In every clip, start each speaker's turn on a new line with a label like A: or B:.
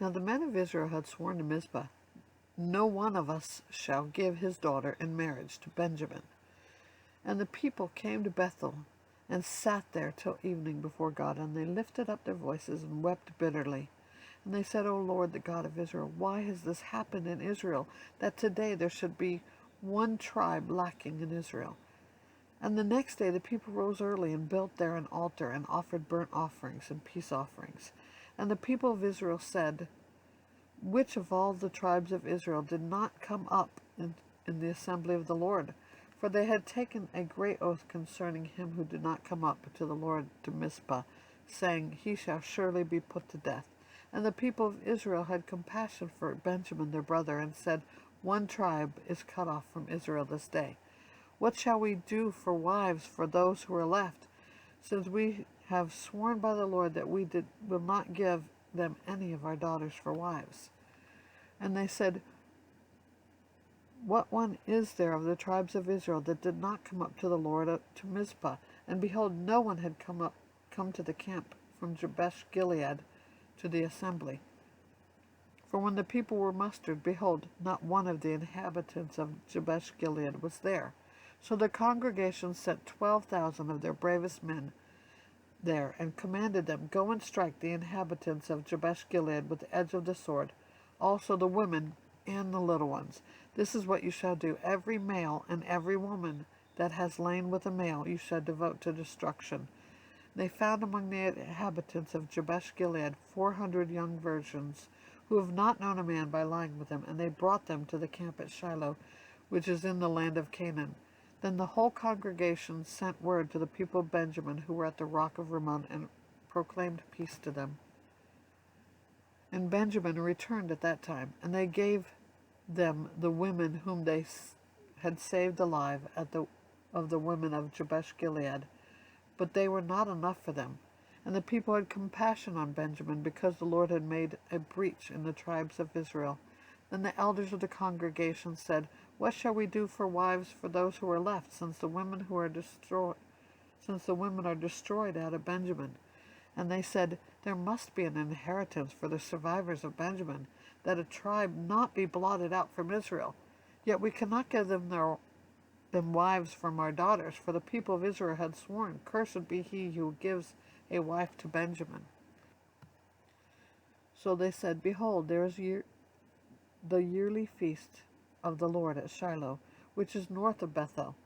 A: Now the men of Israel had sworn to Mizpah, "No one of us shall give his daughter in marriage to Benjamin." And the people came to Bethel and sat there till evening before God, and they lifted up their voices and wept bitterly. And they said, "O Lord, the God of Israel, why has this happened in Israel, that today there should be one tribe lacking in Israel?" And the next day the people rose early and built there an altar and offered burnt offerings and peace offerings. And the people of Israel said, "Which of all the tribes of Israel did not come up in the assembly of the Lord?" For they had taken a great oath concerning him who did not come up to the Lord to Mizpah, saying, "He shall surely be put to death." And the people of Israel had compassion for Benjamin their brother, and said, "One tribe is cut off from Israel this day. What shall we do for wives for those who are left, since we have sworn by the Lord that we will not give them any of our daughters for wives?" And they said, "What one is there of the tribes of Israel that did not come up to the Lord to Mizpah?" And behold, no one had come to the camp from Jabesh Gilead to the assembly. For when the people were mustered, behold, not one of the inhabitants of Jabesh Gilead was there. So the congregation sent 12,000 of their bravest men there, and commanded them, "Go and strike the inhabitants of Jabesh Gilead with the edge of the sword, also the women and the little ones. This is what you shall do. Every male and every woman that has lain with a male you shall devote to destruction." They found among the inhabitants of Jabesh Gilead 400 young virgins, who have not known a man by lying with him, and they brought them to the camp at Shiloh, which is in the land of Canaan. Then the whole congregation sent word to the people of Benjamin who were at the rock of Rimmon, and proclaimed peace to them. And Benjamin returned at that time, and they gave them the women whom they had saved alive of the women of Jabesh Gilead. But they were not enough for them. And the people had compassion on Benjamin, because the Lord had made a breach in the tribes of Israel. Then the elders of the congregation said, "What shall we do for wives for those who are left, since the women are destroyed out of Benjamin?" And they said, "There must be an inheritance for the survivors of Benjamin, that a tribe not be blotted out from Israel. Yet we cannot give them wives from our daughters, for the people of Israel had sworn, 'Cursed be he who gives a wife to Benjamin.'" So they said, "Behold, there is the yearly feast of the Lord at Shiloh, which is north of Bethel,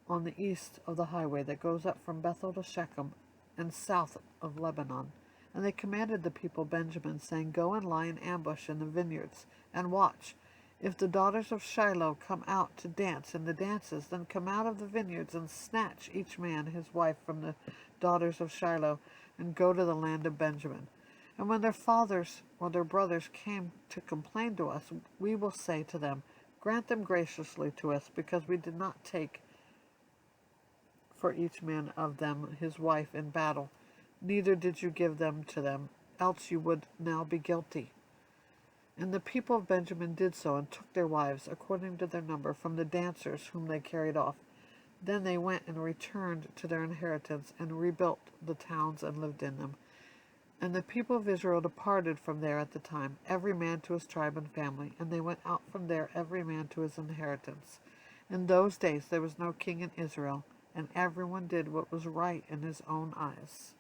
A: on the east of the highway that goes up from Bethel to Shechem, and south of Lebanon." And they commanded the people of Benjamin, saying, "Go and lie in ambush in the vineyards, and watch. If the daughters of Shiloh come out to dance in the dances, then come out of the vineyards and snatch each man his wife from the daughters of Shiloh, and go to the land of Benjamin. And when their fathers or their brothers came to complain to us, we will say to them, 'Grant them graciously to us, because we did not take for each man of them his wife in battle, neither did you give them to them, else you would now be guilty.' And the people of Benjamin did so, and took their wives, according to their number, from the dancers whom they carried off. Then they went and returned to their inheritance, and rebuilt the towns and lived in them. And the people of Israel departed from there at the time, every man to his tribe and family, and they went out from there every man to his inheritance. In those days there was no king in Israel, and everyone did what was right in his own eyes.